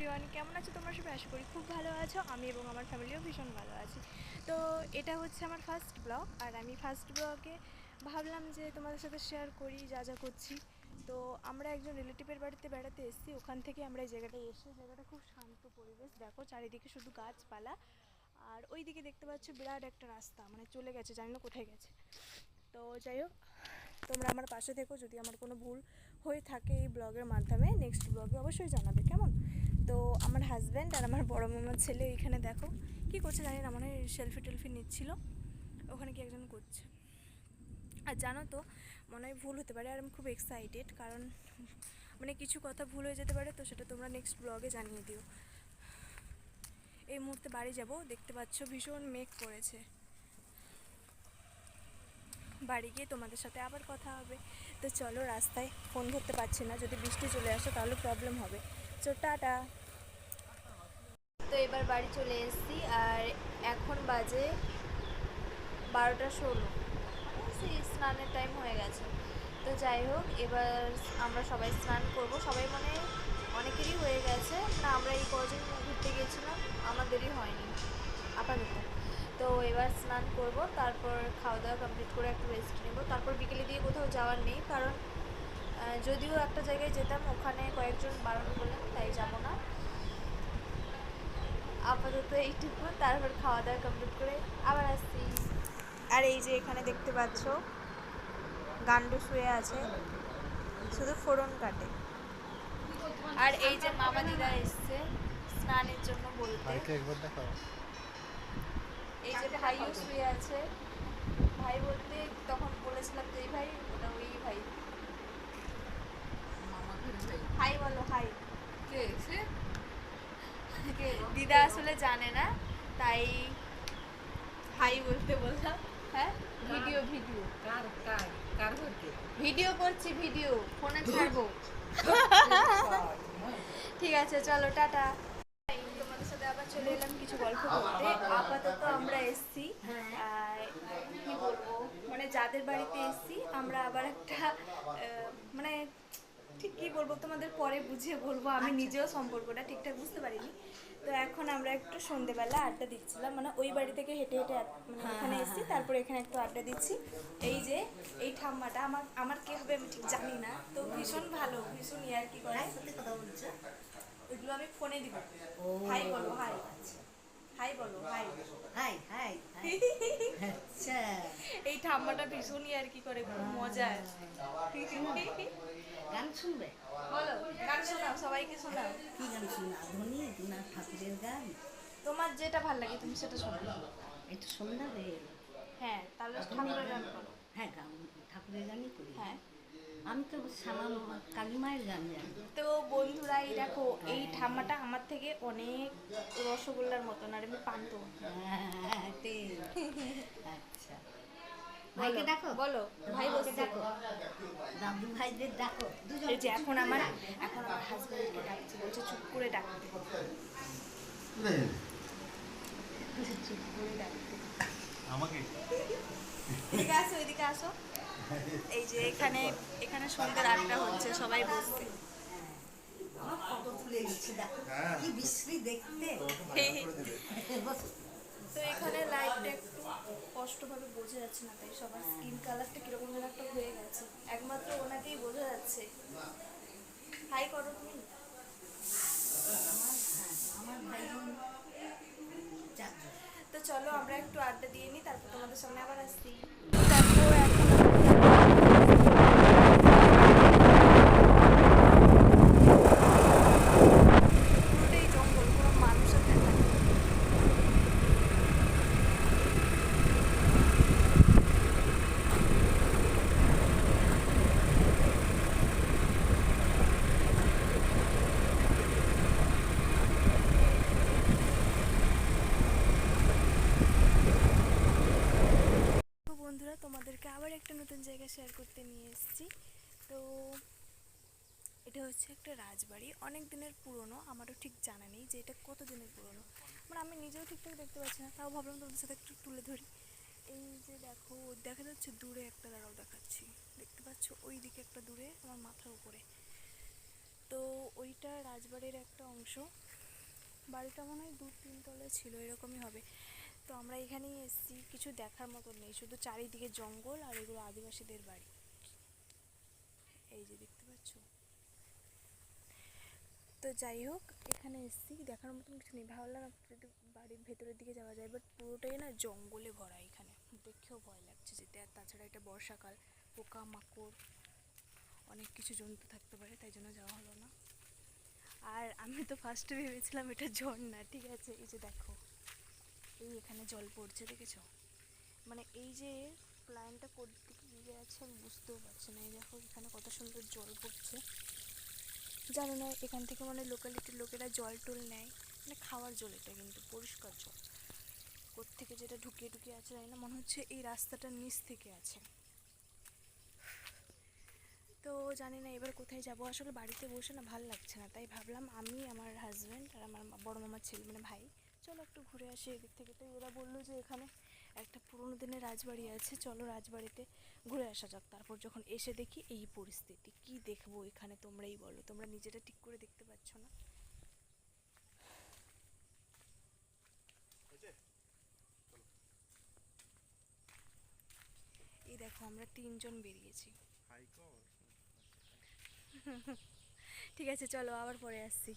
Everyone, কেমন আছো তোমরা সবাই? আশা করি খুব ভালো আছো। আমি এবং আমার ফ্যামিলিও ভীষণ ভালো আছি। তো এটা হচ্ছে আমার ফার্স্ট ব্লগ, আর আমি ফার্স্ট ব্লগে ভাবলাম যে তোমাদের সাথে শেয়ার করি যা যা করছি। তো আমরা একজন রিলেটিভের বাড়িতে বেড়াতে এসেছি, ওখান থেকে আমরা এই জায়গাটায় এসে, জায়গাটা খুব শান্ত পরিবেশ, দেখো চারিদিকে শুধু গাছপালা। আর ওই দিকে দেখতে পাচ্ছ বিরাট একটা রাস্তা, মানে চলে গেছে, জানি না কোথায় গেছে। তো যাই হোক, তোমরা আমার পাশে থেকো, যদি আমার কোনো ভুল হয়ে থাকে এই ব্লগের মাধ্যমে নেক্সট ব্লগে অবশ্যই জানাবে, কেমন? তো আমার হাজব্যান্ড আর আমার বড় মামার ছেলে এখানে দেখো কি করছে জানি না, মনে হয় সেলফি টেলফি নিচ্ছিল, ওখানে কি একজন করছে। আর জানো তো, মনে হয় ভুল হতে পারে, আর আমি খুব এক্সাইটেড, কারণ মানে কিছু কথা ভুল হয়ে যেতে পারে, তো সেটা তোমরা নেক্সট ব্লগে জানিয়ে দিও। এই মুহূর্তে বাড়ি যাব, দেখতে পাচ্ছ ভীষণ মেঘ করেছে। বাড়ি গিয়ে তোমাদের সাথে আবার কথা হবে। তো চলো, রাস্তায় ফোন ধরতে পারছি না, যদি বৃষ্টি চলে আসে তাহলে প্রবলেম হবে। তো টাটা। তো এবার বাড়ি চলে এসেছি, আর এখন বাজে 12টা 16, মানে সেই স্নানের টাইম হয়ে গেছে। তো যাই হোক, এবার আমরা সবাই স্নান করব, সবাই মানে অনেকেরই হয়ে গেছে না, আমরা এই কজন ঘুরতে গিয়েছিলাম, আমাদেরই হয়নি আপাতত। তো এবার স্নান করব, তারপর খাওয়া দাওয়া কমপ্লিট করে একটু রেস্ট নেব, তারপর বিকেলে দিয়ে কোথাও যাওয়ার নেই, কারণ যদিও একটা জায়গায় যেতাম, ওখানে কয়েকজন বারণ করলেন, তাই যাব না আপাতত এইটুকু। তারপর খাওয়া দাওয়া কমপ্লিট করে আবার আসছি। আর এই যে এখানে দেখতে পাচ্ছ গান্ডু শুয়ে আছে, শুধু ফোড়ন কাটে। আর এই যে মামা দিদা এসছে স্নানের জন্য বলতে, এই যে ভাইও শুয়ে আছে। ভাই বলতে তখন বলেছিলাম যে এই ভাই, ওটা ওই ভাই। হাই বলো, হাই। কে সে? কে গো? দিদা আসলে জানে না, তাই হাই বলতে বললাম। হ্যাঁ, ভিডিও ভিডিও কার কার কার হইতে? ভিডিও করছি, ভিডিও ফোনে ছাড়বো। ঠিক আছে, চলো টাটা। তোমাদের সাথে আবার চলে এলাম কিছু গল্প করতে। আপাতত আমরা এসছি, কি বলবো, মানে যাদের বাড়িতে এসছি আমরা আবার একটা মানে ঠিক কি বলবো তোমাদের পরে বুঝিয়ে বলবো, আমি নিজেও সম্পর্কটা ঠিকঠাক বুঝতে পারিনি। তো এখন আমরা একটু সন্ধেবেলা আড্ডা দিচ্ছিলাম, মানে ওই বাড়ি থেকে হেঁটে হেঁটে মানে এখানে এসেছি, তারপরে এখানে একটু আড্ডা দিচ্ছি। এই যে এই ঠাম্মাটা আমার আমার কি হবে আমি ঠিক জানি না, তো ভীষণ ভালো, ভীষণ ইয়ার কি করে। সাথে কথা বলছো? ওইগুলো আমি ফোনে দিব। ও হাই বলো, হাই। হাই বলো, হাই। High high high. আচ্ছা, এই ঠাম্মাটা ভীষণই আর কি করে, খুব মজার। গান শুনবে? বলো, গান শোনাও, সবাইকে শোনাও। কি গান শুনবে? আধুনিক না ঠাকুরের গান? তোমার যেটা ভালো লাগে তুমি সেটা শোনাও। একটু সন্ধ্যাবে। হ্যাঁ, তাহলে আধুনিক ঠাকুরের গান। গান করো। হ্যাঁ, গান ঠাকুরের গানই করি। হ্যাঁ। আমি তো শ্যামা কালী মায়ের গান জানি। তো বন্ধুরা, এই দেখো এই ঠাম্মাটা আমার থেকে অনেক রসগোল্লার মতন, আর আমি পান্তো। হ্যাঁ, ঠিক। আচ্ছা, বলো ভাইকে ডাকো। বলো, ভাই ভাইকে বসছে। ডাকো, দাদু ভাইদের ডাকো, দুজন। এই যে এখন আমার হাজব্যান্ডকে ডাকছে, বলছে চুপ করে ডাকতে, চুপ করে ডাকতে। আমাকে এদিকে আসো, এদিকে আসো। এই যে এখানে এখানে সন্ধ্যের আড্ডা হচ্ছে, সবাই বসছে। আমার ফটো তুলে দিচ্ছে, দেখো কি বিশ্রী দেখতে। বসো। তো এখানে লাইটটা একটু স্পষ্টভাবে বোঝা যাচ্ছে না, তাই সবার স্কিন কালারটা কিরকম যেন একটা হয়ে গেছে, একমাত্র ওনাকেই বোঝা যাচ্ছে। হাই করো তুমি। আমার ভাই বোন চারজন। তো চলো আমরা একটু আড্ডা দিয়ে নিই, তারপর তোমাদের সামনে আবার আসছি। দেখো এখন পুরোটাই জঙ্গল, কোনো মানুষের দেখা নেই। তো বন্ধুরা, তোমাদেরকে আবার একটা নতুন জায়গা শেয়ার করতে নিয়ে এসেছি। তো এটা হচ্ছে একটা রাজবাড়ি, অনেক দিনের পুরনো, আমারও ঠিক জানা নেই যে এটা কত দিনের পুরনো, মানে আমি নিজেও ঠিকঠাক দেখতে পাচ্ছি না, তাও ভাবলাম তোমাদের সাথে একটু তুলে ধরি। এই যে দেখো, দেখা যাচ্ছে দূরে একটা, দাঁড়াও দেখাচ্ছি, দেখতে পাচ্ছ ওই দিকে একটা দূরে আমার মাথার উপরে, তো ওইটা রাজবাড়ির একটা অংশ। বাড়িটা মনে হয় 2-3 তলা ছিল, এরকমই হবে। তো আমরা এখানেই এসেছি, কিছু দেখার মতো নেই, শুধু চারিদিকে জঙ্গল আর এগুলো আদিবাসীদের বাড়ি। এই যে দেখতে পাচ্ছ। তো যাই হোক, এখানে এসেছি, দেখার মতন কিছু নেই। ভাবলাম যদি বাড়ির ভেতরের দিকে যাওয়া যায়, বাট পুরোটাই না জঙ্গলে ভরা। এখানে দেখেও ভয় লাগছে যেতে। আর তাছাড়া এটা বর্ষাকাল, পোকা মাকড় অনেক কিছু জন্তু থাকতে পারে, তাই জন্য যাওয়া হলো না। আর আমি তো ফার্স্টে ভেবেছিলাম এটা ঝর্ণা, ঠিক আছে। এই যে দেখো, এই এখানে জল পড়ছে, দেখেছো? মানে এই যে প্ল্যানটা করতে গিয়ে আছে আমি বুঝতেও পারছি না। এই দেখো এখানে কত সুন্দর জল পড়ছে। জানি না এখান থেকে মানে লোকালিটির লোকেরা জল টল নেয়, মানে খাওয়ার জল, এটা কিন্তু পরিষ্কার জল। কোত্থেকে যেটা ঢুকিয়ে ঢুকিয়ে আছে জানি না, মনে হচ্ছে এই রাস্তাটার নিচ থেকে আছে। তো জানি না এবার কোথায় যাব। আসলে বাড়িতে বসে না ভাল লাগছে না, তাই ভাবলাম আমি, আমার হাজব্যান্ড আর আমার বড় মামার ছেলে মানে ভাই, চলো একটু ঘুরে আসি এদিক থেকে। তো ওরা বললো যে এখানে একটা পুরোনো দিনের রাজবাড়ি আছে, চলো রাজবাড়িতে ঘুরে আসা যাক। তারপর যখন এসে দেখি এই পরিস্থিতি, কি দেখবো এখানে তোমরাই বলো, তোমরা নিজেরা ঠিক করে দেখতে পাচ্ছ না। এই দেখো আমরা 3জন বেরিয়েছি। ঠিক আছে, চলো আবার পরে আসছি।